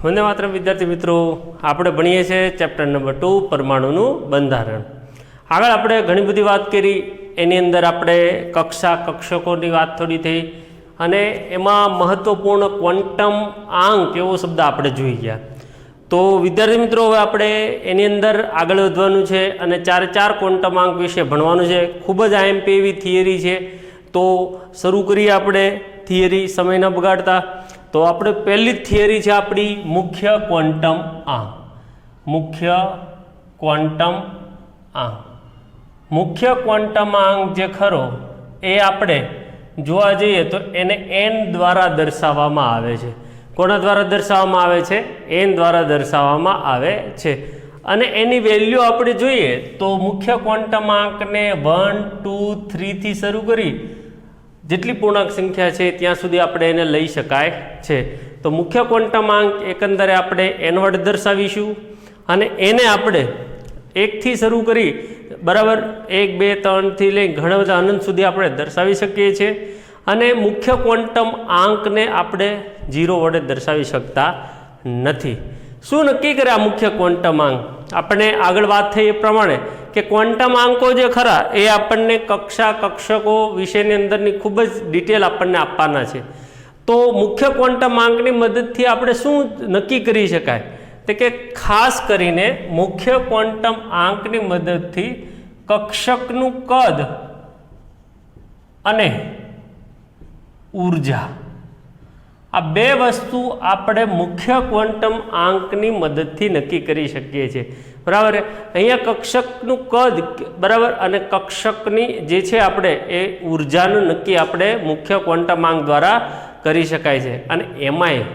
વંદે માતરમ વિદ્યાર્થી મિત્રો, આપણે ભણીએ છીએ ચેપ્ટર નંબર 2 પરમાણુનું બંધારણ. આગળ આપણે ઘણી બધી વાત કરી, એની અંદર આપણે કક્ષા કક્ષકોની વાત થોડી થઈ અને એમાં મહત્વપૂર્ણ ક્વોન્ટમ આંક એવો શબ્દ આપણે જોઈ ગયા. તો વિદ્યાર્થી મિત્રો, હવે આપણે એની અંદર આગળ વધવાનું છે અને ચાર ક્વોન્ટમ આંક વિશે ભણવાનું છે. ખૂબ જ આઈએમપી એવી થિયરી છે. તો શરૂ કરીએ આપણે થિયરી, સમય ન બગાડતા. તો આપણે પહેલી થિયરી છે આપણી મુખ્ય ક્વોન્ટમ આંક. મુખ્ય ક્વોન્ટમ આંક, મુખ્ય ક્વોન્ટમ આંક જે ખરો એ આપણે જોવા જઈએ તો એને n દ્વારા દર્શાવવામાં આવે છે. કોના દ્વારા દર્શાવવામાં આવે છે? n દ્વારા દર્શાવવામાં આવે છે. અને એની વેલ્યુ આપણે જોઈએ તો મુખ્ય ક્વોન્ટમ આંકને 1, 2, 3 થી શરૂ કરી જેટલી પૂર્ણાંક સંખ્યા છે ત્યાં સુધી આપણે એને લઈ શકાય છે. તો મુખ્ય ક્વોન્ટમ આંક એકંદરે આપણે n વડે દર્શાવીશું અને એને આપણે 1 થી શરૂ કરી બરાબર 1, 2, 3 થી લઈ ઘણા બધા અનંત સુધી આપણે દર્શાવી શકીએ છીએ. અને મુખ્ય ક્વોન્ટમ આંકને આપણે 0 વડે દર્શાવી શકતા નથી. શું નક્કી કરે આ મુખ્ય ક્વોન્ટમ આંક? આપણે આગળ વાત થઈ એ પ્રમાણે કે ક્વોન્ટમ આંકો જે ખરા એ આપણને કક્ષા કક્ષકો વિશેની અંદરની ખૂબ જ ડિટેલ આપણને આપવાના છે. તો મુખ્ય ક્વોન્ટમ આંકની મદદથી આપણે શું નક્કી કરી શકાય? તો કે ખાસ કરીને મુખ્ય ક્વોન્ટમ આંકની મદદથી કક્ષકનું કદ અને ઉર્જા, આ બે વસ્તુ આપણે મુખ્ય ક્વોન્ટમ આંકની મદદથી નક્કી કરી શકીએ છીએ. બરાબર, અહીંયા કક્ષકનું કદ બરાબર અને કક્ષકની જે છે આપણે એ ઉર્જાનું નક્કી આપણે મુખ્ય ક્વોન્ટમ આંક દ્વારા કરી શકાય છે. અને એમાંય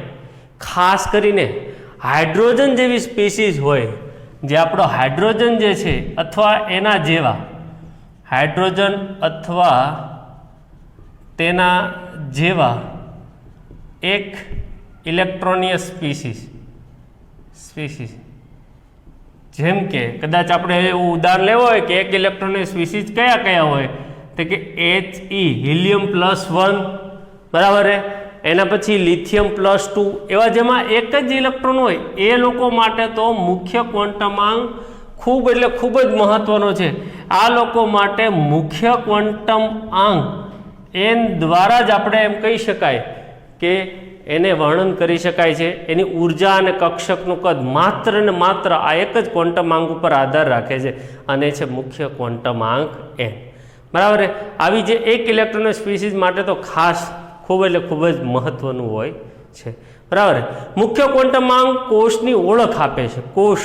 ખાસ કરીને હાઇડ્રોજન જેવી સ્પીસીઝ હોય, જે આપણો હાઇડ્રોજન જે છે અથવા એના જેવા હાઇડ્રોજન અથવા તેના જેવા એક ઇલેક્ટ્રોનિયસ સ્પીસીસ, જેમ કે કદાચ આપણે એવું ઉદાહરણ લેવું હોય કે એક ઇલેક્ટ્રોનિક સ્પીસીસ કયા કયા હોય, તો કે He હિલિયમ +1 બરાબર, એના પછી લિથિયમ +2, એવા જેમાં એક જ ઇલેક્ટ્રોન હોય એ લોકો માટે તો મુખ્ય ક્વોન્ટમ આંક ખૂબ એટલે ખૂબ જ મહત્વનો છે. આ લોકો માટે મુખ્ય ક્વોન્ટમ આંક n દ્વારા જ આપણે એમ કહી શકાય કે એને વર્ણન કરી શકાય છે. એની ઉર્જા અને કક્ષકનું કદ માત્ર ને માત્ર આ એક જ ક્વોન્ટમ આંક ઉપર આધાર રાખે છે અને છે મુખ્ય ક્વોન્ટમ આંક n. બરાબર, આવી જે એક ઇલેક્ટ્રોનિક સ્પીસીસ માટે તો ખાસ ખૂબ એટલે ખૂબ જ મહત્વનું હોય છે. બરાબર, મુખ્ય ક્વોન્ટમ આંક કોષની ઓળખ આપે છે. કોષ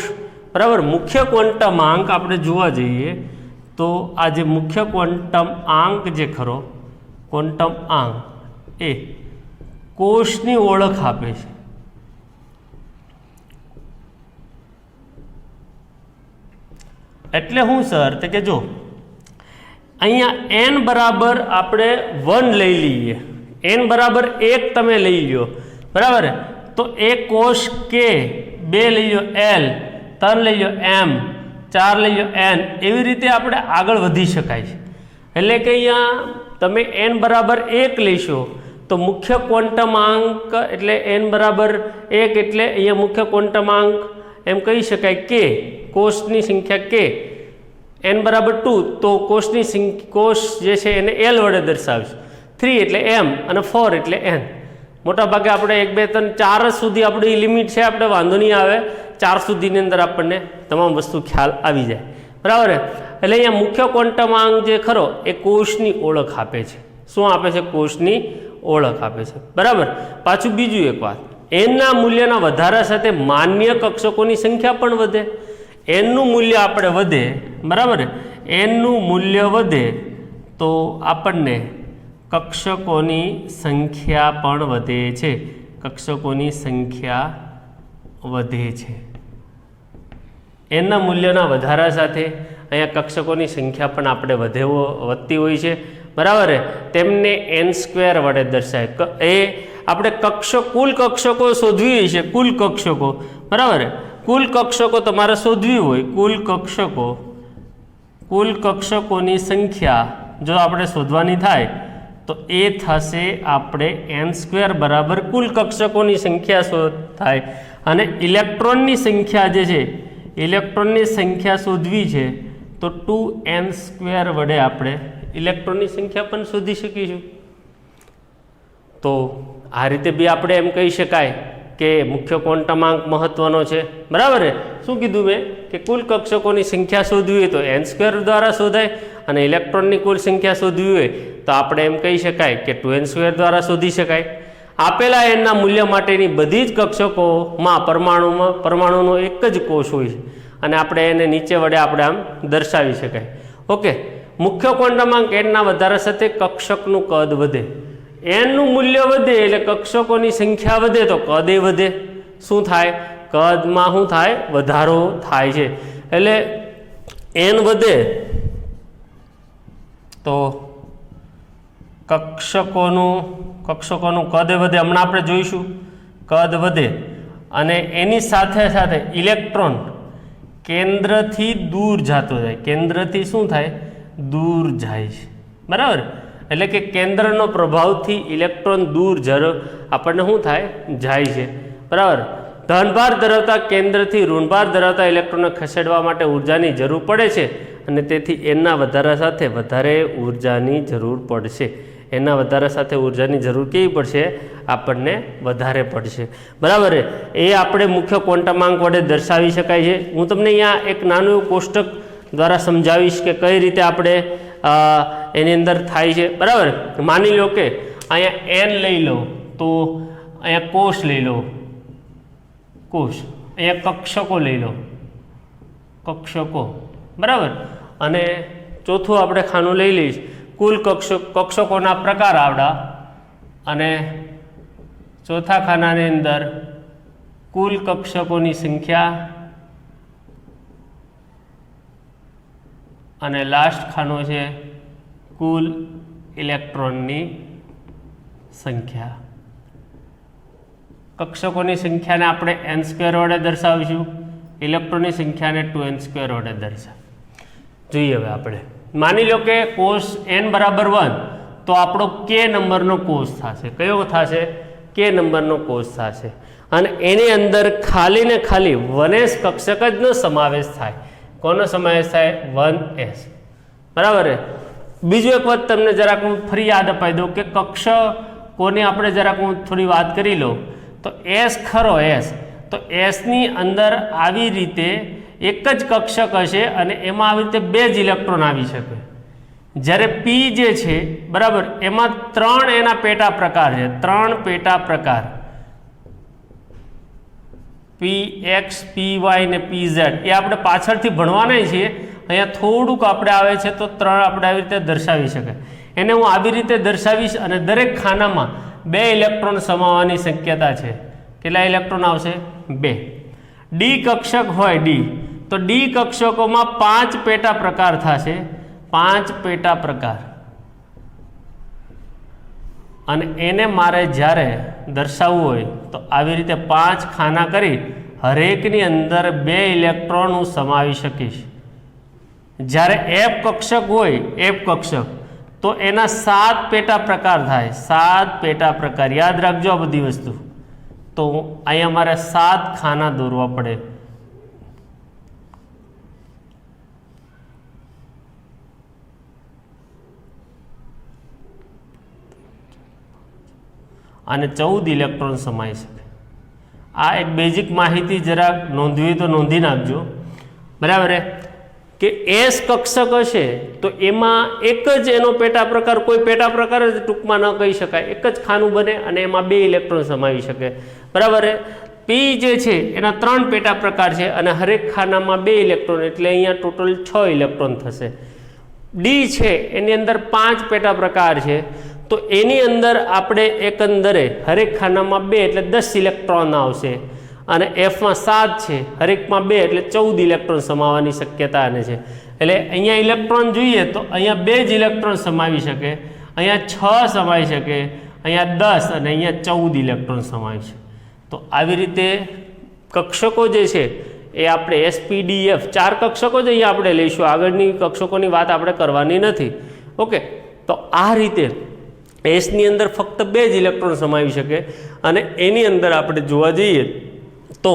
બરાબર, મુખ્ય ક્વોન્ટમ આંક આપણે જોવા જઈએ તો આ જે મુખ્ય ક્વોન્ટમ આંક જે ખરો ક્વોન્ટમ આંક એ કોષની ઓળખ આપે છે. એટલે હું સર તો કે જો અહીંયા n બરાબર આપણે 1 લઈ લઈએ, n બરાબર 1 તમે લઈ લો બરાબર, તો એક કોષ k, 2 લઈ લો l, 3 લઈ લો m, 4 લઈ લો n, એવી રીતે આપણે આગળ વધી શકાય છે. એટલે કે અહીંયા તમે n બરાબર 1 લઈશો તો મુખ્ય ક્વોન્ટમ આંક એટલે n બરાબર 1 એટલે અહીંયા મુખ્ય ક્વોન્ટમ આંક એમ કહી શકાય કે કોષની સંખ્યા k. n બરાબર 2 તો કોષ જે છે એને l વડે દર્શાવીશું. 3 એટલે m અને 4 એટલે n. મોટાભાગે આપણે 1, 2, 3, 4 સુધી આપણી લિમિટ છે, આપણે વાંધો નહીં આવે. 4 સુધીની અંદર આપણને તમામ વસ્તુ ખ્યાલ આવી જાય. બરાબર, એટલે અહીંયા મુખ્ય ક્વોન્ટમ આંક જે ખરો એ કોષની ઓળખ આપે છે. શું આપે છે? કોષની ઓળખ આપે છે. બરાબર, પાછું બીજું એક વાત, એનના મૂલ્યના વધારા સાથે માન્ય કક્ષકોની સંખ્યા પણ વધે. એનનું મૂલ્ય આપણે વધે બરાબર, એનનું મૂલ્ય વધે તો આપણને કક્ષકોની સંખ્યા પણ વધે છે. કક્ષકોની સંખ્યા વધે છે. એનના મૂલ્યના વધારા સાથે અહીંયા કક્ષકોની સંખ્યા પણ આપણે વધતી હોય છે. બરાબર, તેમને n² વડે દર્શાવે. એ આપણે કુલ કક્ષકો શોધવી છે. કુલ કક્ષકો બરાબર, કુલ કક્ષકો તમારે શોધવી હોય, કુલ કક્ષકોની સંખ્યા જો આપણે શોધવાની થાય તો એ થશે આપણે n² બરાબર કુલ કક્ષકોની સંખ્યા થાય અને ઇલેક્ટ્રોનની સંખ્યા જે છે, ઇલેક્ટ્રોનની સંખ્યા શોધવી છે તો 2n² વડે આપણે ઇલેક્ટ્રોનની સંખ્યા પણ શોધી શકીશું. તો આ રીતે બી આપણે એમ કહી શકાય કે મુખ્ય ક્વોન્ટમાંક મહત્વનો છે. બરાબર ને? શું કીધું મેં કે કુલ કક્ષકોની સંખ્યા શોધવી હોય તો n² દ્વારા શોધાય, અને ઇલેક્ટ્રોનની કુલ સંખ્યા શોધવી હોય તો આપણે એમ કહી શકાય કે 2n² દ્વારા શોધી શકાય. આપેલા એનના મૂલ્ય માટેની બધી જ કક્ષકોમાં પરમાણુનો એક જ કોષ હોય છે, અને આપણે એને નીચે વડે આપણે આમ દર્શાવી શકાય. ઓકે, મુખ્ય ક્વોન્ટમાંક એનના વધારા સાથે કક્ષકનું કદ વધે. એનનું મૂલ્ય વધે એટલે કક્ષકોની સંખ્યા વધે તો કદ એ વધે. શું થાય? કદમાં શું થાય? વધારો થાય છે. એટલે એન વધે તો કક્ષકોનું કદ વધે. હમણાં આપણે જોઈશું કદ વધે, અને એની સાથે સાથે ઇલેક્ટ્રોન કેન્દ્રથી દૂર જતો જાય. કેન્દ્રથી શું થાય? દૂર જાય છે. બરાબર? એટલે કે કેન્દ્રનો પ્રભાવથી ઇલેક્ટ્રોન દૂર આપણને શું થાય? જાય છે. બરાબર? ધનભાર ધરાવતા કેન્દ્રથી ઋણભાર ધરાવતા ઇલેક્ટ્રોનને ખસેડવા માટે ઉર્જાની જરૂર પડે છે, અને તેથી એના વધારા સાથે વધારે ઉર્જાની જરૂર પડશે. એના વધારા સાથે ઉર્જાની જરૂર કેવી પડશે? આપણને વધારે પડશે. બરાબર? એ આપણે મુખ્ય ક્વોન્ટમાંક વડે દર્શાવી શકાય છે. હું તમને અહીંયા એક નાનું એવું કોષ્ટક દ્વારા સમજાવીશ કે કઈ રીતે આપણે એની અંદર થાય છે. બરાબર? માની લો કે અહીંયા n લઈ લો, તો અહીંયા કોષ લઈ લો, કોષ, અહીંયા કક્ષકો લઈ લો, કક્ષકો. બરાબર? અને ચોથું આપણે ખાનું લઈ લઈશ કુલ કક્ષકોના પ્રકાર આવડા, અને ચોથા ખાનાની અંદર કુલ કક્ષકોની સંખ્યા, અને લાસ્ટ ખાનો છે કુલ ઇલેક્ટ્રોનની સંખ્યા. કક્ષકોની સંખ્યાને આપણે n² વડે દર્શાવીશું, ઇલેક્ટ્રોનની સંખ્યાને 2n² વડે દર્શાવ. જોઈએ હવે આપણે માની લો કે કોષ n બરાબર 1, તો આપણો k નંબરનો કોષ થશે. કયો થશે? k નંબરનો કોષ થશે, અને એની અંદર ખાલી ને ખાલી 1s કક્ષક જ નો સમાવેશ થાય. કોનો સમાવેશ થાય? 1s. બરાબર? બીજું એક વાત તમને જરાક હું ફરી યાદ અપાઈ દઉં કે કક્ષકોની આપણે જરાક હું થોડી વાત કરી લઉં. તો s ખરો, s તો એસની અંદર આવી રીતે એક જ કક્ષક હશે, અને એમાં આવી રીતે 2 જ ઇલેક્ટ્રોન આવી શકે. જ્યારે પી જે છે, બરાબર, એમાં 3 એના પેટા પ્રકાર છે. 3 પેટા પ્રકાર, PX, PY ને PZ, એ આપણે પાછળથી ભણવાના છીએ. અહીંયા થોડુંક આપણે આવે છે તો 3 આપણે આવી રીતે દર્શાવી શકાય. એને હું આવી રીતે દર્શાવીશ, અને દરેક ખાનામાં 2 ઇલેક્ટ્રોન સમાવવાની શક્યતા છે. કેટલા ઇલેક્ટ્રોન આવશે? 2. ડી કક્ષક હોય, ડી, તો ડી કક્ષકોમાં 5 પેટા પ્રકાર થશે. 5 પેટા પ્રકાર, અને એને મારે જ્યારે દર્શાવવું હોય તો આવી રીતે 5 ખાના કરી હરેકની અંદર 2 ઇલેક્ટ્રોન હું સમાવી શકીશ. જ્યારે એફ કક્ષક હોય, એફ કક્ષક, તો એના 7 પેટા પ્રકાર થાય. 7 પેટા પ્રકાર, યાદ રાખજો આ બધી વસ્તુ. તો અહીંયા મારે 7 ખાના દોરવા પડે. અને 14 ઇલેક્ટ્રોન સમાઈ શકે. આ એક બેઝિક માહિતી જરાક નોંધવી તો નોંધી નાખજો. બરાબર? કે એસ કક્ષક હશે તો એમાં એક જ એનો પેટા પ્રકાર, કોઈ પેટા પ્રકાર જ ટૂંકમાં ન કહી શકાય, એક જ ખાનું બને અને એમાં 2 ઇલેક્ટ્રોન સમાવી શકે. બરાબર? પી જે છે એના 3 પેટા પ્રકાર છે, અને હરેક ખાનામાં 2 ઇલેક્ટ્રોન, એટલે અહીંયા ટોટલ 6 ઇલેક્ટ્રોન થશે. ડી છે એની અંદર 5 પેટા પ્રકાર છે, તો એની અંદર આપણે એકંદરે હરેક ખાનામાં 2 એટલે 10 ઇલેક્ટ્રોન આવશે, અને એફમાં 7 છે, હરેકમાં 2 એટલે 14 ઇલેક્ટ્રોન સમાવવાની શક્યતા આને છે. એટલે અહીંયા ઇલેક્ટ્રોન જોઈએ તો અહીંયા 2 જ ઇલેક્ટ્રોન સમાવી શકે, અહીંયા 6 સમાવી શકે, અહીંયા 10 અને અહીંયા 14 ઇલેક્ટ્રોન સમાવી શકે. તો આવી રીતે કક્ષકો જે છે એ આપણે એસપીડીએફ 4 કક્ષકો જ અહીંયા આપણે લઈશું, આગળની કક્ષકોની વાત આપણે કરવાની નથી. ઓકે, તો આ રીતે એસની અંદર ફક્ત 2 જ ઇલેક્ટ્રોન સમાવી શકે, અને એની અંદર આપણે જોવા જઈએ તો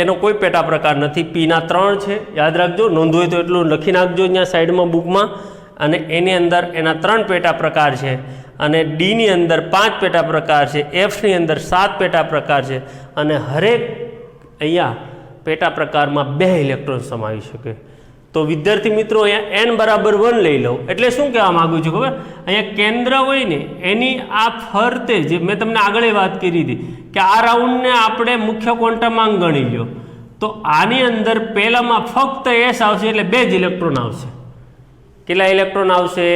એનો કોઈ પેટા પ્રકાર નથી. પીના 3 છે, યાદ રાખજો, નોંધવું હોય તો એટલું લખી નાખજો અહીંયા સાઈડમાં બુકમાં. અને એની અંદર એના 3 પેટા પ્રકાર છે, અને ડીની અંદર 5 પેટા પ્રકાર છે, એફની અંદર 7 પેટા પ્રકાર છે, અને હરેક અહીંયા પેટા પ્રકારમાં 2 ઇલેક્ટ્રોન સમાવી શકે. તો વિદ્યાર્થી મિત્રો અહીંયા n બરાબર 1 લઈ લઉં એટલે શું કહેવા માગું છું ખબર? અહીંયા કેન્દ્ર હોય ને એની આ ફરતે જે મેં તમને આગળ વાત કરી હતી કે આ રાઉન્ડને આપણે મુખ્ય ક્વોન્ટમાંક ગણી લો, તો આની અંદર પહેલામાં ફક્ત એસ આવશે એટલે 2 જ ઇલેક્ટ્રોન આવશે. કેટલા ઇલેક્ટ્રોન આવશે?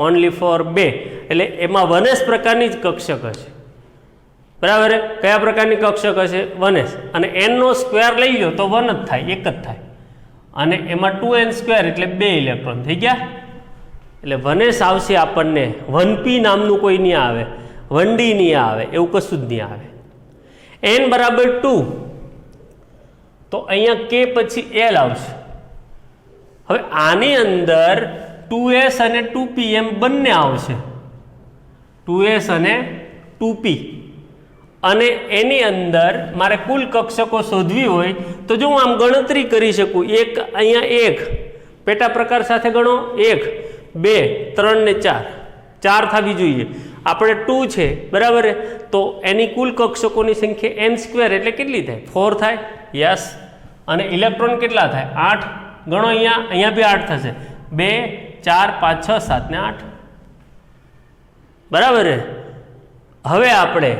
Only four 2. એટલે એમાં 1s પ્રકારની જ કક્ષક હશે. બરાબર? કયા પ્રકારની કક્ષક હશે? 1s. અને n નો સ્ક્વેર લઈ લો તો 1 જ થાય, એક જ થાય. અને એમાં 2n સ્ક્વેર એટલે 2 ઇલેક્ટ્રોન થઈ ગયા. એટલે 1s આવશે આપણને. 1p નામનું કોઈ નહીં આવે, 1d નહીં આવે, એવું કશું જ નહીં આવે. n બરાબર 2 તો અહીંયા k પછી l આવશે. હવે આની અંદર 2s અને 2p એમ બંને આવશે, 2s અને 2p. અને એની અંદર મારે કુલ કક્ષકો શોધવી હોય તો જો હું આમ ગણતરી કરી શકું, એક અહીંયા 1 પેટા પ્રકાર સાથે ગણો, 1 2 3 ને 4 થવી જોઈએ. આપણે 2 છે, બરાબર? તો એની કુલ કક્ષકોની સંખ્યા n સ્ક્વેર એટલે કેટલી થાય? 4 થાય. યસ. અને ઇલેક્ટ્રોન કેટલા થાય? 8. ગણો અહીંયા બી 8 થશે. 2 4 5 6 7 ને 8. બરાબર? હવે આપણે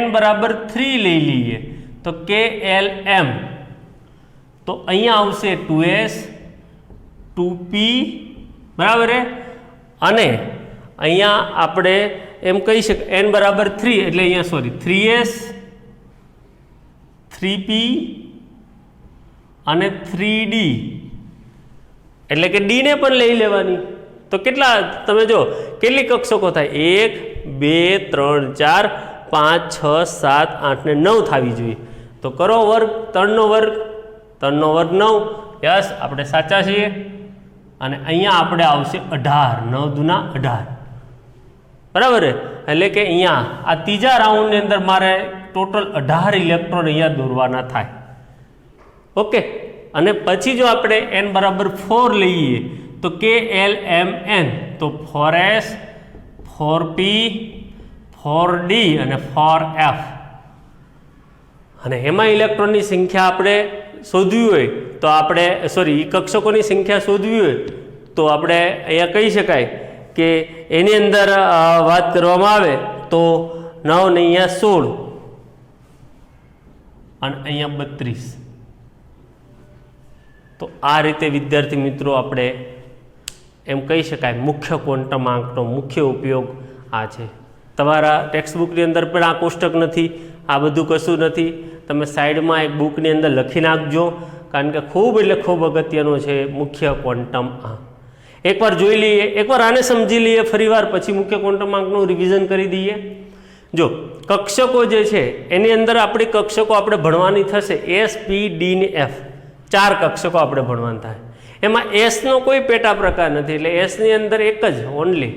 n બરાબર 3 લઈ લઈએ તો KLM, તો અહીંયા આવશે 2s 2p. બરાબર? અને અહીંયા આપણે એમ કહી શકીએ n બરાબર 3 એટલે અહીંયા 3s 3p અને 3d, એટલે કે d ને પણ લઈ લેવાની. તો કેટલા તમે જો કેટલી કક્ષકો થાય? 1 2 3 4 5 6 7 8 ને 9 થવી જોઈએ. તો કરો વર્ગ, 3 નો વર્ગ 9. યસ, આપણે સાચા છીએ. અને અહીંયા આપણે આવશે 18, 9 દુના 18. બરાબર? એટલે કે અહીંયા આ ત્રીજા રાઉન્ડની અંદર મારે ટોટલ 18 ઇલેક્ટ્રોન અહીંયા દોરવાના થાય. ઓકે. અને પછી જો આપણે n બરાબર 4 લઈએ તો KLMN, તો 4s 4p 4d અને 4f. અને એમાં ઇલેક્ટ્રોનની સંખ્યા આપણે શોધવી હોય તો આપણે કક્ષકોની સંખ્યા શોધવી હોય તો આપણે અહીંયા કહી શકાય કે એની અંદર વાત કરવામાં આવે તો 9 ને અહીંયા 16 અને અહીંયા 32. તો આ રીતે વિદ્યાર્થી મિત્રો આપણે એમ કહી શકાય મુખ્ય ક્વોન્ટમાંકનો મુખ્ય ઉપયોગ આ છે. તમારા ટેક્સ્ટબુકની અંદર પણ આ કોષ્ટક નથી, આ બધું કશું નથી. તમે સાઈડમાં એક બુકની અંદર લખી નાખજો, કારણ કે ખૂબ એટલે ખૂબ અગત્યનો છે મુખ્ય ક્વોન્ટમ આંક. એકવાર જોઈ લઈએ, એકવાર આને સમજી લઈએ ફરીવાર, પછી મુખ્ય ક્વોન્ટમાંકનું રિવિઝન કરી દઈએ. જો કક્ષકો જે છે એની અંદર આપણી કક્ષકો આપણે ભણવાની થશે S P D ને F, 4 કક્ષકો આપણે ભણવાના થાય. એમાં S નો કોઈ પેટા પ્રકાર નથી, એટલે S ની અંદર એક જ ઓનલી,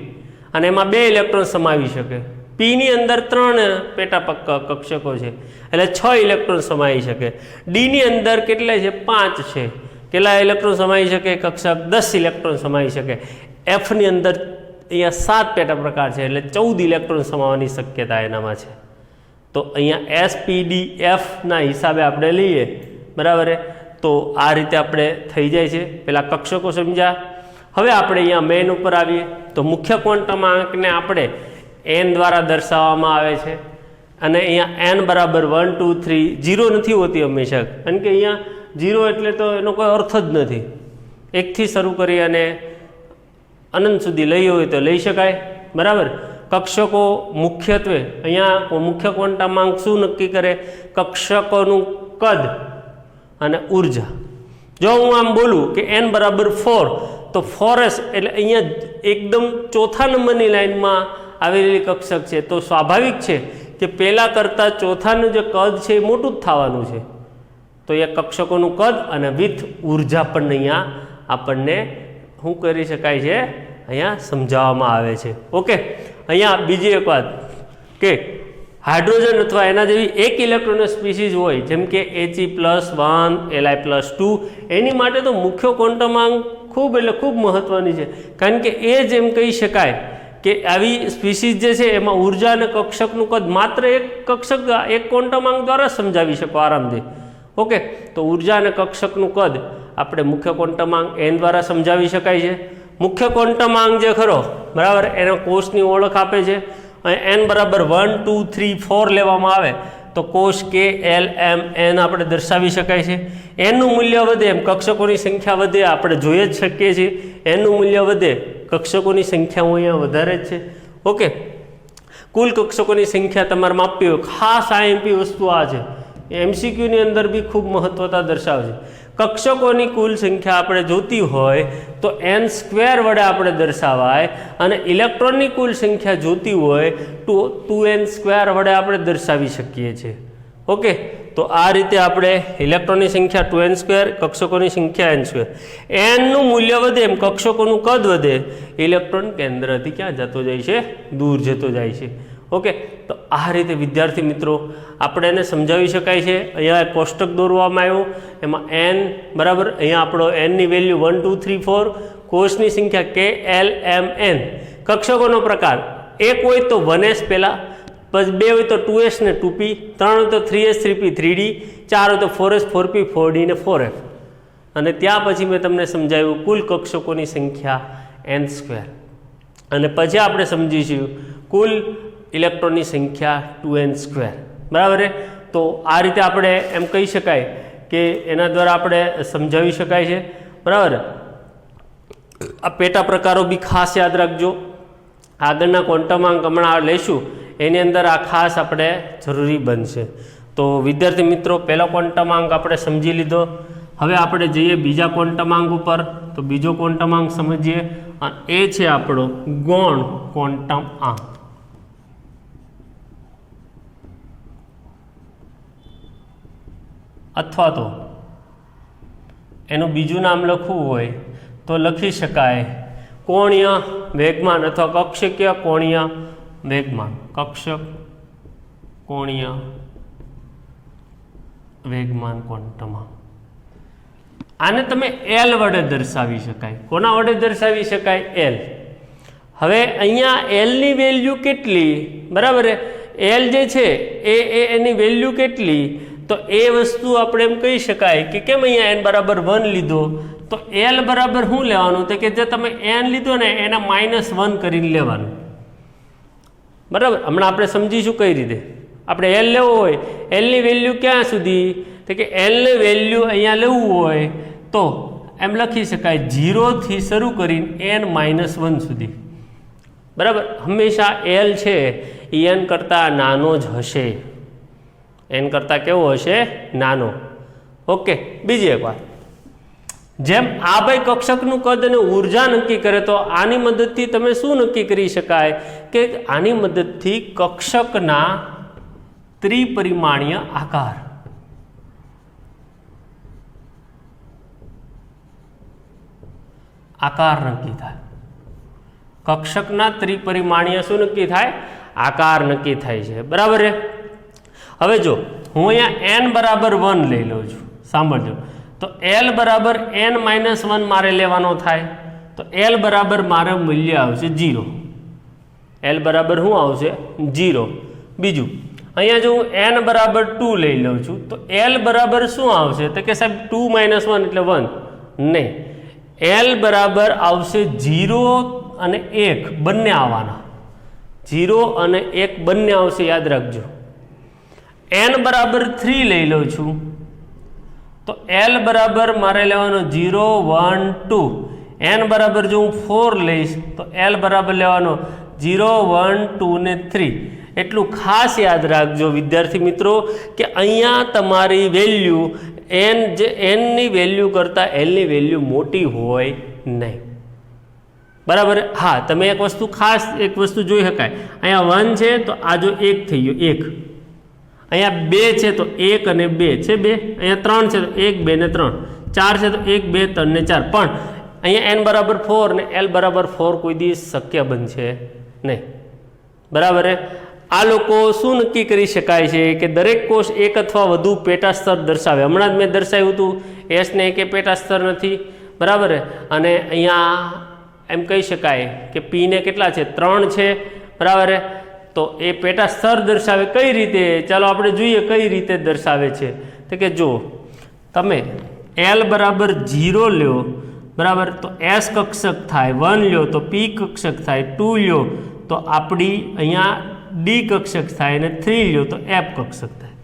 અને એમાં 2 ઇલેક્ટ્રોન સમાવી શકે. P ની અંદર 3 પેટા કક્ષકો છે એટલે 6 ઇલેક્ટ્રોન સમાવી શકે. D ની અંદર કેટલા છે? 5 છે. કેટલા ઇલેક્ટ્રોન સમાવી શકે? કક્ષક 10 ઇલેક્ટ્રોન સમાવી શકે. F ની અંદર અહીંયા 7 પેટા પ્રકાર છે એટલે 14 ઇલેક્ટ્રોન સમાવવાની શક્યતા એનામાં છે. તો અહીંયા S P D F ના હિસાબે આપણે લઈએ, બરાબર? તો આ રીતે આપણે થઈ જાય છે. પેલા કક્ષકો સમજ્યા. હવે આપણે અહીંયા મેઇન ઉપર આવીએ તો મુખ્ય ક્વોન્ટમાંકને આપણે n દ્વારા દર્શાવવામાં આવે છે. અને અહીંયા n બરાબર 1 2 3 0 નથી હોતી હંમેશા, કારણ કે અહીંયા 0 એટલે તો એનો કોઈ અર્થ જ નથી. 1 થી શરૂ કરી અને અનંત સુધી લઈ હોય તો લઈ શકાય. બરાબર? કક્ષકો મુખ્યત્વે અહીંયા મુખ્ય ક્વોન્ટમાંક શું નક્કી કરે? કક્ષકોનું કદ અને ઉર્જા. જો હું આમ બોલું કે n બરાબર 4 તો 4s એટલે અહીંયા એકદમ ચોથા નંબરની લાઈનમાં આવેલી કક્ષક છે, તો સ્વાભાવિક છે કે પહેલાં કરતાં ચોથાનું જે કદ છે એ મોટું જ થવાનું છે. તો એ કક્ષકોનું કદ અને વિથ ઉર્જા પણ અહીંયા આપણને શું કરી શકાય છે? અહીંયા સમજાવવામાં આવે છે. ઓકે. અહીંયા બીજી એક વાત કે હાઇડ્રોજન અથવા એના જેવી એક ઇલેક્ટ્રોનની સ્પીસીઝ હોય, જેમ કે He+1 Li+2, એની માટે તો મુખ્ય ક્વોન્ટમાંક ખૂબ એટલે ખૂબ મહત્વની છે, કારણ કે એ જેમ કહી શકાય કે આવી સ્પીસીઝ જે છે એમાં ઉર્જા અને કક્ષકનું કદ માત્ર એક કક્ષક એક ક્વોન્ટમાંક દ્વારા સમજાવી શકો આરામથી. ઓકે, તો ઉર્જા અને કક્ષકનું કદ આપણે મુખ્ય ક્વોન્ટમાંક n દ્વારા સમજાવી શકાય છે. મુખ્ય ક્વોન્ટમાંક જે ખરો બરાબર એનો કોષની ઓળખ આપે છે. n બરાબર 1 2 3 4 લેવામાં આવે તો કોષ K L M N આપણે દર્શાવી શકાય છે. એનનું મૂલ્ય વધે એમ કક્ષકોની સંખ્યા વધે આપણે જોઈ જ શકીએ છીએ. એનનું મૂલ્ય વધે કક્ષકોની સંખ્યા અહીંયા વધારે જ છે. ઓકે, કુલ કક્ષકોની સંખ્યા તમારે માપવી હોય, ખાસ IMP વસ્તુ આ છે, MCQની અંદર બી ખૂબ મહત્વતા દર્શાવે છે. કક્ષકોની કુલ સંખ્યા આપણે જોતી હોય તો n² વડે આપણે દર્શાવાય, અને ઇલેક્ટ્રોનની કુલ સંખ્યા જોતી હોય તો 2n² વડે આપણે દર્શાવી શકીએ છીએ. ઓકે, તો આ રીતે આપણે ઇલેક્ટ્રોનની સંખ્યા 2n², કક્ષકોની સંખ્યા n². nનું મૂલ્ય વધે એમ કક્ષકોનું કદ વધે, ઇલેક્ટ્રોન કેન્દ્રથી ક્યાં જતો જાય છે? દૂર જતો જાય છે. ઓકે, તો આ રીતે વિદ્યાર્થી મિત્રો આપણે એને સમજાવી શકાય છે. અહીંયા એક કોષ્ટક દોરવામાં આવ્યું, એમાં n બરાબર અહીંયા આપણો nની વેલ્યુ 1 2 3 4, કોષની સંખ્યા K L M N, કક્ષકોનો પ્રકાર એક હોય તો 1s પહેલાં, પછી 2 હોય તો 2s ને 2p, 3 હોય તો 3s 3p 3d, 4 હોય તો 4s 4p 4d ને 4f. અને ત્યાં પછી મેં તમને સમજાવ્યું કુલ કક્ષકોની સંખ્યા n², અને પછી આપણે સમજીશું કુલ ઇલેક્ટ્રોનની સંખ્યા 2n². બરાબર. તો આ રીતે આપણે એમ કહી શકાય કે એના દ્વારા આપણે સમજાવી શકાય છે. બરાબર. આ પેટા પ્રકારો બી ખાસ યાદ રાખજો. આગળના ક્વોન્ટમાંક હમણાં લઈશું એની અંદર આ ખાસ આપણે જરૂરી બનશે. તો વિદ્યાર્થી મિત્રો પહેલો ક્વોન્ટમાંક આપણે સમજી લીધો. હવે આપણે જઈએ બીજા ક્વોન્ટમાંક ઉપર. તો બીજો ક્વોન્ટમાંક સમજીએ, અને એ છે આપણો ગૌણ ક્વોન્ટમાંક. અથવા તો એનું બીજું નામ લખવું હોય તો લખી શકાય કોણીય વેગમાન અથવા કક્ષકીય કોણીય વેગમાન. કક્ષક કોણીય વેગમાન ક્વોન્ટમાંક. આને તમે L વડે દર્શાવી શકાય. કોના વડે દર્શાવી શકાય? L. હવે અહીંયા L ની વેલ્યુ કેટલી? બરાબર. L જે છે એની વેલ્યુ કેટલી? તો એ વસ્તુ આપણે એમ કહી શકાય કે કેમ અહીંયા n બરાબર 1 લીધો, તો L બરાબર શું લેવાનું? તો કે જે તમે n લીધો ને એના -1 કરીને લેવાનું. બરાબર. હમણાં આપણે સમજીશું કઈ રીતે. આપણે L લેવો હોય, L ની વેલ્યુ ક્યાં સુધી? તો કે L ની વેલ્યુ અહીંયા લેવું હોય તો એમ લખી શકાય 0 થી શરૂ કરીને n-1 સુધી. બરાબર. હંમેશા L છે એ n કરતાં નાનો જ હશે. n કરતાં કેવો હશે? નાનો. ઓકે, બીજી એક વાત, જેમ આ ભાઈ કક્ષકનું કદ અને ઉર્જા નક્કી કરે, તો આની મદદથી તમે શું નક્કી કરી શકાય કે આની મદદથી કક્ષકના ત્રિપરિમાણીય આકાર નક્કી થાય. કક્ષકના ત્રિપરિમાણીય શું નક્કી થાય? આકાર નક્કી થાય છે. બરાબર છે. હવે જો હું અહીંયા n બરાબર 1 લઈ લઉં છું, સાંભળજો. તો L બરાબર n-1 મારે લેવાનો થાય, તો L બરાબર મારે મૂલ્ય આવશે 0. L બરાબર શું આવશે? 0. બીજું અહીંયા જો હું n બરાબર 2 લઈ લઉં છું, તો L બરાબર શું આવશે? તો કે સાહેબ 2 - 1 એટલે 1 નહીં. L બરાબર આવશે 0 અને 1 બંને આવવાના. 0 અને 1 બંને આવશે, યાદ રાખજો. n બરાબર 3 લઈ લઉં છું, તો L બરાબર મારે લેવાનો 0 1 2. n બરાબર જો હું 4 લઈશ તો L બરાબર લેવાનો 0 1 2 ને 3. એટલું ખાસ યાદ રાખજો વિદ્યાર્થી મિત્રો કે અહીંયા તમારી વેલ્યુ n ની વેલ્યુ કરતાં L ની વેલ્યુ મોટી હોય નહીં. બરાબર. હા, તમે એક વસ્તુ જોઈ શકાય. અહીંયા 1 છે તો આ જો 1 થઈ ગયો 1. અહીંયા 2 છે તો 1 અને 2 છે 2. અહીંયા 3 છે તો 1 2 ને 3. 4 છે તો 1 2 3 ને 4. પણ અહીંયા n બરાબર 4 ને L બરાબર 4 કોઈ દિવસ શક્ય બનશે નહીં. બરાબર. આ લોકો શું નક્કી કરી શકાય છે કે દરેક કોષ એક અથવા વધુ પેટા સ્તર દર્શાવે. હમણાં જ મેં દર્શાવ્યું હતું એસને એક પેટા સ્તર નથી, બરાબર. અને અહીંયા એમ કહી શકાય કે પીને કેટલા છે, 3 છે, બરાબર. તો એ પેટા સ્તર દર્શાવે કઈ રીતે, ચાલો આપણે જોઈએ કઈ રીતે દર્શાવે છે. તો કે જો તમે L બરાબર 0 લ્યો, બરાબર, તો S કક્ષક થાય, 1 લ્યો તો P કક્ષક થાય, 2 લ્યો તો આપણી અહીંયા D કક્ષક થાય, અને 3 લ્યો તો F કક્ષક થાય.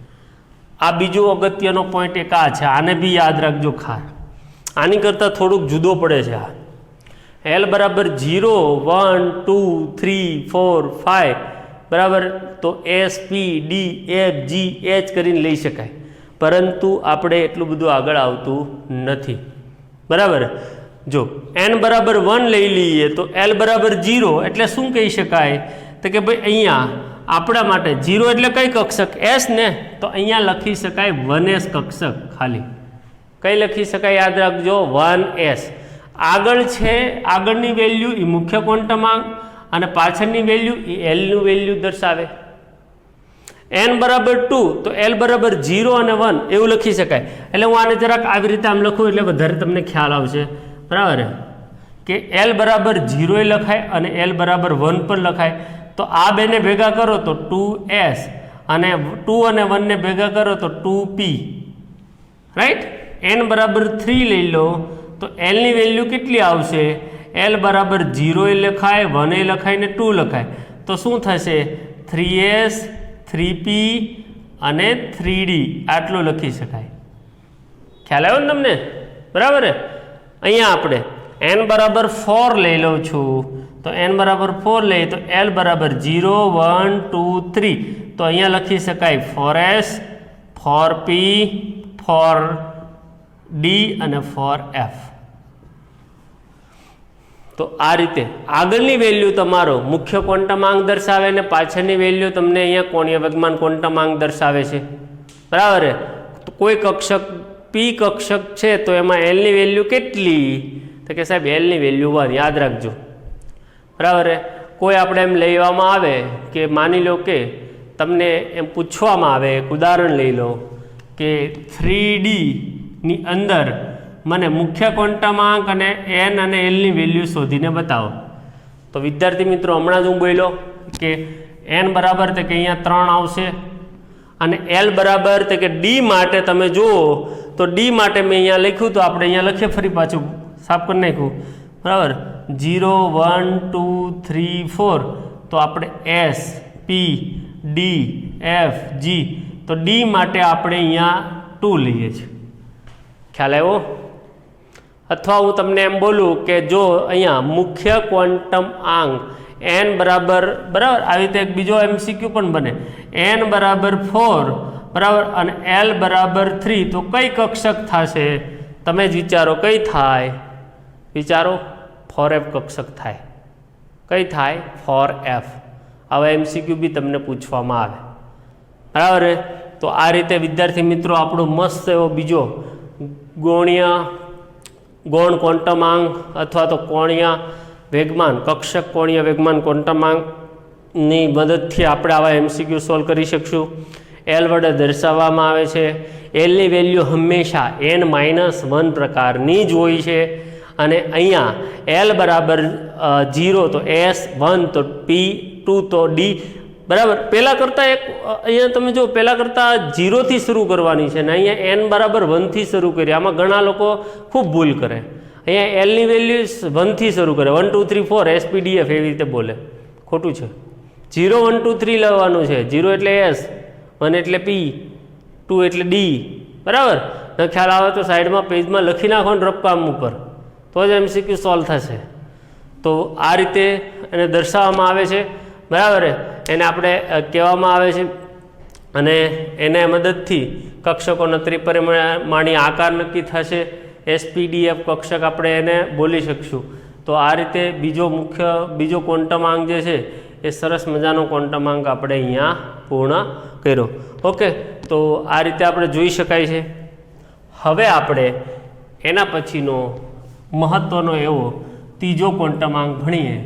આ બીજો અગત્યનો પોઈન્ટ એક આ છે, આને બી યાદ રાખજો. આની કરતાં થોડુંક જુદો પડે છે. આ L બરાબર 0, 1, 2, 3, 4, 5, બરાબર, તો S, P, D, F, G, H કરીને લઈ શકાય, પરંતુ આપણે એટલું બધું આગળ આવતું નથી, બરાબર. જો n બરાબર 1 લઈ લઈએ તો L બરાબર 0 એટલે શું કહી શકાય, તો કે ભાઈ અહીંયા આપણા માટે 0 એટલે કઈ કક્ષક, S ને, તો અહીંયા લખી શકાય 1s કક્ષક. ખાલી કઈ લખી શકાય યાદ રાખજો, 1s. આગળ છે, આગળની વેલ્યુ એ મુખ્ય ક્વોન્ટમાંક અને પાછળની વેલ્યુ એ L નું વેલ્યુ દર્શાવે. n બરાબર 2 તો L બરાબર 0 અને 1 એવું લખી શકાય. એટલે હું આને જરાક આવી રીતે આમ લખું એટલે વધારે તમને ખ્યાલ આવશે, બરાબર, કે L બરાબર 0 એ લખાય અને L બરાબર 1 પણ લખાય. તો આ બેને ભેગા કરો તો 2s, અને 2 અને 1 ને ભેગા કરો તો 2p, રાઈટ. n બરાબર 3 લઈ લો તો L ની વેલ્યુ કેટલી આવશે, L બરાબર 0 એ લખાય, 1 એ લખાય ને 2 લખાય. તો શું થશે, 3s, 3p અને 3d આટલું લખી શકાય. ખ્યાલ આવ્યો ને તમને, બરાબર. અહીંયા આપણે n બરાબર 4 લઈ લઉં છું, તો n બરાબર 4 લઈએ તો L બરાબર 0, 1, 2, 3, તો અહીંયા લખી શકાય 4s, 4p, 4d અને 4f. તો આ રીતે આગળની વેલ્યુ તમારો મુખ્ય ક્વોન્ટમાંક દર્શાવે ને પાછળની વેલ્યુ તમને અહીંયા કોણીય વેગમાન ક્વોન્ટમાંક દર્શાવે છે, બરાબર. તો કોઈ કક્ષક P કક્ષક છે તો એમાં L ની વેલ્યુ કેટલી, તો કે સાહેબ L ની વેલ્યુ 1, યાદ રાખજો, બરાબર. કોઈ આપણે એમ લેવામાં આવે કે માની લો કે તમને એમ પૂછવામાં આવે, એક ઉદાહરણ લઈ લો કે 3D ની અંદર મને મુખ્ય ક્વોન્ટમાંક અને n અને L ની વેલ્યુ શોધીને બતાવો. તો વિદ્યાર્થી મિત્રો હમણાં જ હું બોલ્યો કે n બરાબર તો કે અહીંયા 3 આવશે, અને L બરાબર તો કે D માટે તમે જુઓ તો D માટે મેં અહીંયા લખ્યું, તો આપણે અહીંયા લખીએ, ફરી પાછું સાફ કરી નાખ્યું, બરાબર. 0, 1, 2, 3, 4, તો આપણે S, P, D, F, G, તો D માટે આપણે અહીંયા 2 લઈએ છીએ. ખ્યાલ આવ્યો? અથવા હું તમને એમ બોલું કે જો અહીંયા મુખ્ય ક્વોન્ટમ આંક n બરાબર, બરાબર, આવી રીતે એક બીજો MCQ પણ બને, n બરાબર 4, બરાબર, અને L બરાબર 3, તો કઈ કક્ષક થશે, તમે જ વિચારો કઈ થાય, વિચારો, 4f કક્ષક થાય. કઈ થાય, 4f. આવા MCQ બી તમને પૂછવામાં આવે, બરાબર. તો આ રીતે વિદ્યાર્થી મિત્રો આપણો મસ્ત એવો બીજો ગૌણ ક્વોન્ટમાંક અથવા તો કોણીય વેગમાન, કક્ષક કોણીય વેગમાન ક્વોન્ટમાંકની મદદથી આપણે આવા MCQ સોલ્વ કરી શકશું. L વડે દર્શાવવામાં આવે છે. L ની વેલ્યુ હંમેશા n-1 પ્રકારની જ હોય છે, અને અહીંયા L બરાબર 0 તો S, 1 તો P, 2 તો D, બરાબર. પહેલાં કરતાં એક અહીંયા તમે જો પહેલાં કરતાં 0થી શરૂ કરવાની છે, ને અહીંયા n બરાબર 1થી શરૂ કરી. આમાં ઘણા લોકો ખૂબ ભૂલ કરે. અહીંયા L ની વેલ્યુ 1થી શરૂ કરે, 1, 2, 3, 4 SPDF એવી રીતે બોલે, ખોટું છે. 0, 1, 2, 3 લેવાનું છે. 0 એટલે S, 1 એટલે P, 2 એટલે D, બરાબર. ન ખ્યાલ આવે તો સાઈડમાં પેજમાં લખી નાખો ને રફ કામ ઉપર, તો જ MCQ સોલ્વ થશે. તો આ રીતે એને દર્શાવવામાં આવે છે, બરાબર. એને આપણે કહેવામાં આવે છે, અને એને મદદથી કક્ષકોનો ત્રિપરિમાણીય આકાર નક્કી થશે. SPDF કક્ષક આપણે એને બોલી શકશું. તો આ રીતે બીજો ક્વોન્ટમાંક જે છે એ સરસ મજાનો ક્વોન્ટમાંક આપણે અહીંયા પૂર્ણ કર્યો. ઓકે, તો આ રીતે આપણે જોઈ શકાય છે. હવે આપણે એના પછીનો મહત્ત્વનો એવો ત્રીજો ક્વોન્ટમાંક ભણીએ,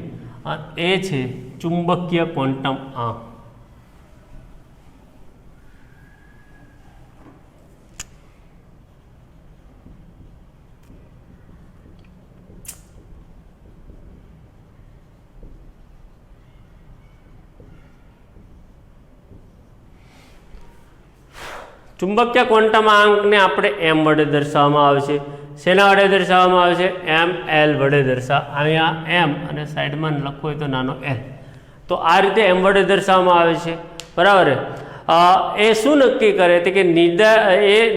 એ છે ચુંબકીય ક્વોન્ટમ આંક. ચુંબકીય ક્વોન્ટમાંકને આપણે એમ વડે દર્શાવવામાં આવે છે. શેના વડે દર્શાવવામાં આવે છે? એમ એલ વડે અહીંયા એમ અને સાઈડમાં લખવું હોય તો નાનો એલ. તો આ રીતે એમ વડે દર્શાવવામાં આવે છે. બરાબર. એ શું નક્કી કરે છે કે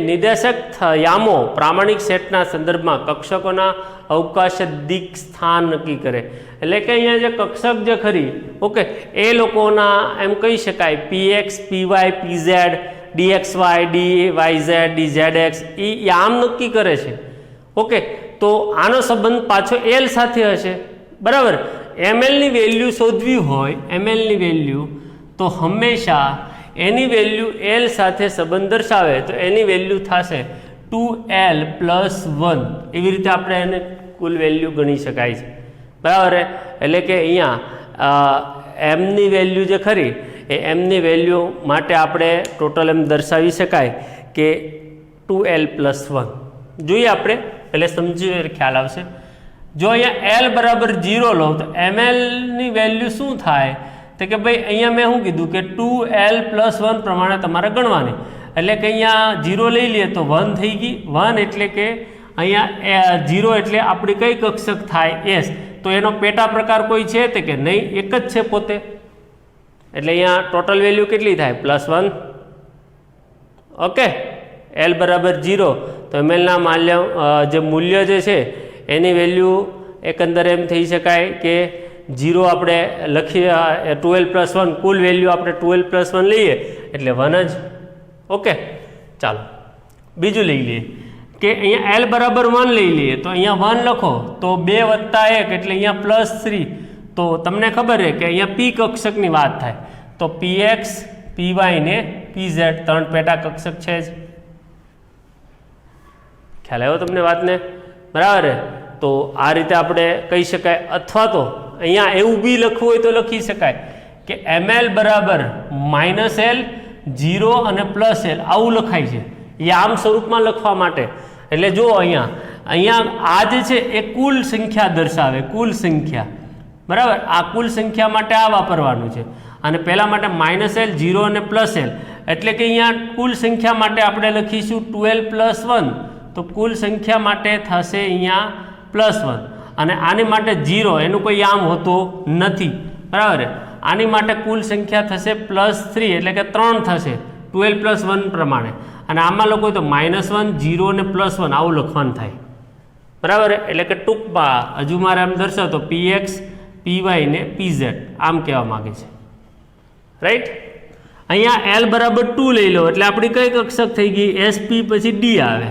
નિર્દેશક યામો પ્રામાણિક સેટના સંદર્ભમાં કક્ષકોના અવકાશ દિક સ્થાન નક્કી કરે. એટલે કે અહીંયા જે કક્ષક જે ખરી ઓકે એ લોકોના એમ કહી શકાય પીએક્સ, પીવાય, પીઝેડ, ડીએક્સવાય, ડીવાયઝેડ, ડીઝેડએક્સ એ યામ નક્કી કરે છે. ઓકે તો આનો સંબંધ પાછો એલ સાથે હશે. બરાબર. એમએલની વેલ્યુ શોધવી હોય એમએલની વેલ્યુ તો હંમેશા એની વેલ્યુ એલ સાથે સંબંધ દર્શાવે તો એની વેલ્યુ થશે 2l + 1. એવી રીતે આપણે એને કુલ વેલ્યુ ગણી શકાય છે. બરાબર. એટલે કે અહીંયા એમની વેલ્યુ જે ખરી એ એમની વેલ્યુ માટે આપણે ટોટલ એમ દર્શાવી શકાય કે 2l + 1. જોઈએ આપણે એટલે સમજી ખ્યાલ આવશે. જો અહીંયા એલ બરાબર 0 લો તો એમએલની વેલ્યુ શું થાય તો કે ભાઈ અહીંયા મેં શું કીધું કે 2l + 1 પ્રમાણે તમારે ગણવાની. એટલે કે અહીંયા 0 લઈ લઈએ તો 1 થઈ ગઈ. 1 એટલે કે અહીંયા 0 એટલે આપણી કઈ કક્ષક થાય? એસ. તો એનો પેટા પ્રકાર કોઈ છે તે કે નહીં? એક જ છે પોતે. એટલે અહીંયા ટોટલ વેલ્યુ કેટલી થાય? +1. ઓકે. એલ બરાબર 0 તો એમએલના મૂલ્ય જે છે એની વેલ્યુ એકંદરે એમ થઈ શકાય કે 0 આપણે લખીએ 12 + 1 કુલ વેલ્યુ આપણે 12 + 1 લઈએ એટલે 1 જ. ઓકે ચાલો બીજું લઈ લઈએ કે અહીંયા એલ બરાબર 1 લઈ લઈએ તો અહીંયા 1 લખો તો 2 + 1 એટલે અહીંયા +3. તો તમને ખબર છે કે અહીંયા પી કક્ષકની વાત થાય તો પીએક્સ, પીવાય ને પીઝેડ 3 પેટા કક્ષક છે જ. ખ્યાલ આવ્યો તમને વાતને? બરાબર. તો આ રીતે આપણે કહી શકાય. અથવા તો અહીંયા એવું બી લખવું હોય તો લખી શકાય કે ml બરાબર -l 0 અને +l આવું લખાય છે. એ આમ સ્વરૂપમાં લખવા માટે. એટલે જો અહીંયા આ જે છે એ કુલ સંખ્યા દર્શાવે. કુલ સંખ્યા. બરાબર. આ કુલ સંખ્યા માટે આ વાપરવાનું છે અને પહેલા માટે -l 0 અને +l એટલે કે અહીંયા કુલ સંખ્યા માટે આપણે લખીશું 12 + 1. તો કુલ સંખ્યા માટે થશે અહીંયા +1 અને આની માટે 0 એનું કોઈ યામ હોતો નથી. બરાબર. આની માટે કુલ સંખ્યા થશે +3 એટલે કે 3 થશે 12 + 1 પ્રમાણે. અને આમાં લોકો તો -1, 0 અને +1 આવું લખવાનું થાય. બરાબર. એટલે કે ટૂંકમાં હજુ મારે આમ દર્શાવતો પીએક્સ, પીવાય ને પીઝેડ આમ કહેવા માગે છે. રાઈટ. અહીંયા એલ બરાબર 2 લઈ લો એટલે આપણી કઈ કક્ષક થઈ ગઈ? એસપી પછી ડી આવે.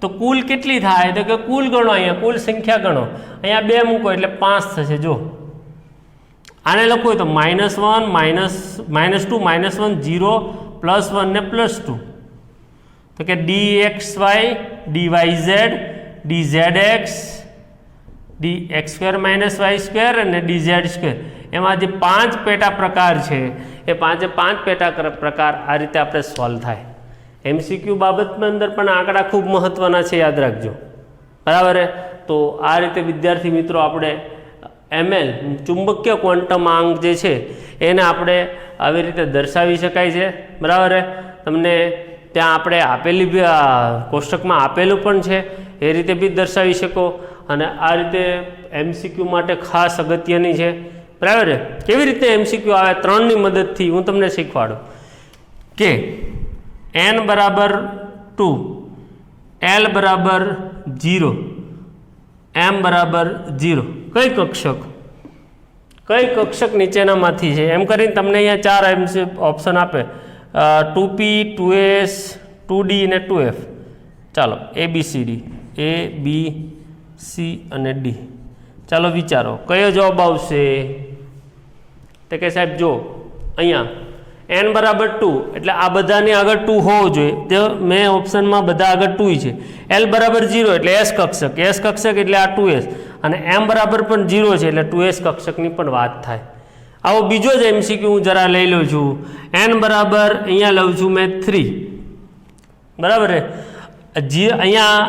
તો કુલ કેટલી થાય તો કે કુલ ગણો. અહીંયા કુલ સંખ્યા ગણો. અહીંયા 2 મૂકો એટલે 5 થશે. જો આને લખવું હોય તો -1 -2 -1 0 +1 ને +2 તો કે dxy dyz dzx dx² - y² અને dz². એમાં જે 5 પેટા પ્રકાર છે એ 5 પેટા પ્રકાર આ રીતે આપણે સોલ્વ થાય. MCQ બાબતમાં અંદર પણ આંકડા ખૂબ મહત્વના છે, યાદ રાખજો. બરાબર. તો આ રીતે વિદ્યાર્થી મિત્રો આપણે ML ચુંબકીય ક્વોન્ટમાંક જે છે એને આપણે આવી રીતે દર્શાવી શકાય છે. બરાબર. તમને ત્યાં આપણે આપેલી કોષ્ટકમાં આપેલું પણ છે એ રીતે બી દર્શાવી શકો. અને આ રીતે MCQ માટે ખાસ અગત્યની છે. બરાબર. કેવી રીતે MCQ આવે 3ની મદદથી હું તમને શીખવાડું કે n બરાબર 2, l બરાબર 0, m બરાબર 0 કઈ કક્ષક નીચેનામાંથી છે એમ કરીને તમને અહીંયા 4 ઓપ્શન આપે 2p, 2s, 2d અને 2f. ચાલો ABCD A B C અને D. ચાલો વિચારો કયો જવાબ આવશે? તો કે સાહેબ જો અહીંયા n બરાબર 2 એટલે આ બધાની આગળ 2 હોવો જોઈએ. તો મેં ઓપ્શનમાં બધા આગળ 2 છે. l બરાબર 0 એટલે s કક્ષક એટલે આ 2s અને m બરાબર પણ 0 છે એટલે 2s કક્ષકની પણ વાત થાય. આવો બીજો જ MCQ હું જરા લઈ લઉં છું. n બરાબર અહીંયા લઉં છું મેં 3. બરાબર. અહીંયા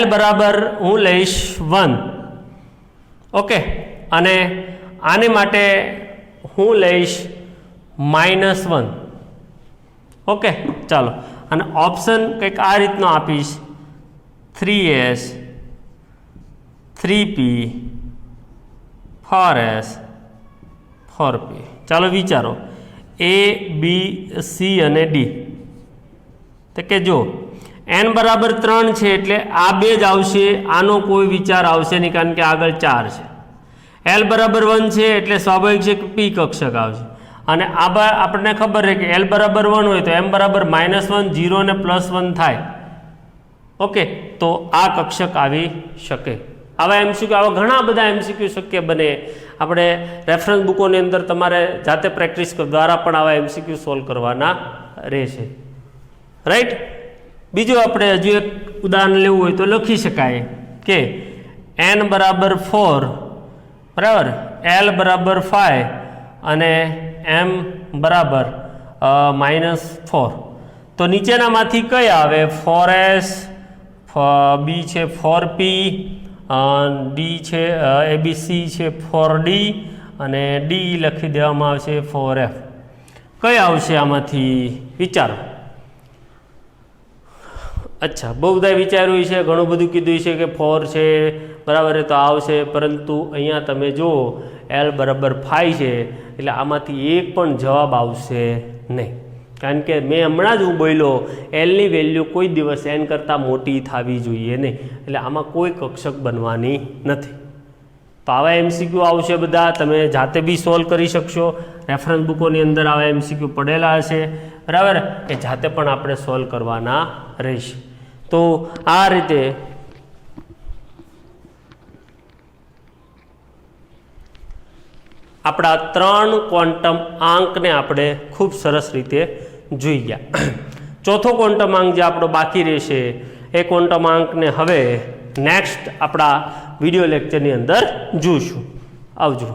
l બરાબર હું લઈશ 1. ઓકે. અને આની માટે હું લઈશ -1. ઓકે. ચાલો અને ઓપ્શન કંઈક આ રીતનો આપીશ 3s 3p 4s 4p. ચાલો વિચારો A B C અને D. તો કે જો n બરાબર 3 છે એટલે આ બે જ આવશે, આનો કોઈ વિચાર આવશે નહીં કારણ કે આગળ 4 છે. l બરાબર 1 છે એટલે સ્વાભાવિક છે કે p કક્ષક આવશે. અને આપણને ખબર છે કે l બરાબર 1 હોય તો m બરાબર -1 0 અને +1 થાય. ઓકે, તો આ કક્ષક આવી શકે. આવા MCQ આવા ઘણા બધા MCQ શક્ય બને. આપણે રેફરન્સ બુકોની અંદર તમારે જાતે પ્રેક્ટિસ દ્વારા પણ આવા MCQ સોલ્વ કરવાના રહેશે. રાઈટ. બીજું આપણે હજુ એક ઉદાહરણ લેવું હોય તો લખી શકાય કે n બરાબર 4 બરાબર, l બરાબર 5 અને m બરાબર -4. તો નીચેનામાંથી કઈ આવે? 4s, b છે 4p, d છે abc છે 4d અને d લખી દેવામાં આવશે 4f. કઈ આવશે આમાંથી? વિચારો. અચ્છા, બહુ બધા વિચાર્યું છે, ઘણું બધું કીધું છે કે 4 છે બરાબર તો આવશે, પરંતુ અહીંયા તમે જુઓ l બરાબર 5 છે એટલે આમાંથી એક પણ જવાબ આવશે નહીં. કારણ કે મેં હમણાં જ હું બોલ્યો એલની વેલ્યુ કોઈ દિવસ n કરતાં મોટી થવી જોઈએ નહીં, એટલે આમાં કોઈ કક્ષક બનવાની નથી. તો આવા MCQ આવશે બધા, તમે જાતે બી સોલ્વ કરી શકશો. રેફરન્સ બુકોની અંદર આવા MCQ પડેલા હશે બરાબર, એ જાતે પણ આપણે સોલ્વ કરવાના રહેશે. તો આ રીતે આપણા 3 ક્વોન્ટમ આંકને આપણે ખૂબ સરસ રીતે જોઈ ગયા. ચોથો ક્વોન્ટમ આંક જે આપણો બાકી રહેશે એ ક્વોન્ટમ આંકને હવે નેક્સ્ટ આપણા વિડીયો લેક્ચરની અંદર જોઈશું. આવજો.